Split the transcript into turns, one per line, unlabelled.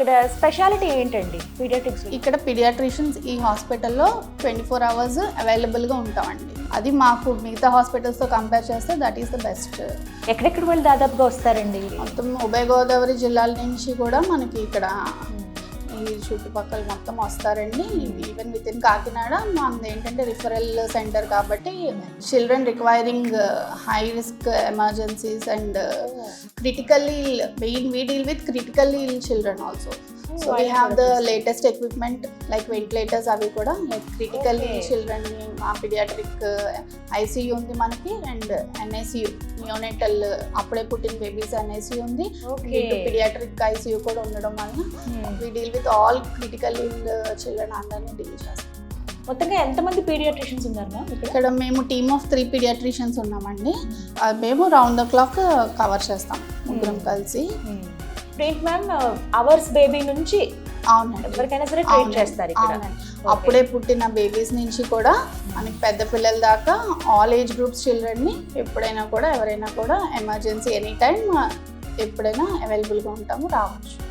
ఇక్కడ స్పెషాలిటీ ఏంటండి పీడియాట్రిక్స్?
ఇక్కడ పీడియాట్రిషియన్స్ ఈ హాస్పిటల్లో 24 hours అవైలబుల్గా ఉంటామండి. అది మాకు మిగతా హాస్పిటల్స్తో కంపేర్ చేస్తే దట్ ఈస్ ద బెస్ట్.
ఎక్కడెక్కడ వాళ్ళు దాదాపుగా వస్తారండి?
మొత్తం ఉభయ గోదావరి జిల్లాల నుంచి కూడా మనకి ఇక్కడ ఈ చుట్టుపక్కల మొత్తం వస్తారండి. ఈవెన్ విత్ ఇన్ కాకినాడ మనది ఏంటంటే రిఫరల్ సెంటర్ కాబట్టి children requiring high risk emergencies and critically we deal with critically ill children also. So we have the latest equipment like ventilators అవి కూడా like critically children paediatric ICU ఉంది మనకి and ఎన్ఐసియూ neonatal అప్పుడే పుట్టిన babies ఎన్ఐసియూ ఉంది. Paediatric ICU కూడా ఉండడం వల్ల we deal with all critically children అందరినీ డీల్ చేస్తాం.
మొత్తంగా ఎంతమంది పీడియాట్రిషియన్స్ ఉన్నారు
ఇక్కడ? మేము టీమ్ ఆఫ్ 3 పీడియాట్రిషియన్స్ ఉన్నామండి. మేము రౌండ్ ద క్లాక్ కవర్ చేస్తాం ముగ్గురం కలిసి.
ట్రీట్ మ్యామ్ అవర్స్ బేబీ నుంచి
అవునండి
ఎవరికైనా సరే ట్రీట్ చేస్తారు ఇక్కడ.
అప్పుడే పుట్టిన బేబీస్ నుంచి కూడా మనకి పెద్ద పిల్లల దాకా ఆల్ ఏజ్ గ్రూప్స్ చిల్డ్రన్ని ఎప్పుడైనా కూడా ఎవరైనా కూడా ఎమర్జెన్సీ ఎనీ టైం ఎప్పుడైనా అవైలబుల్గా ఉంటాము, రావచ్చు.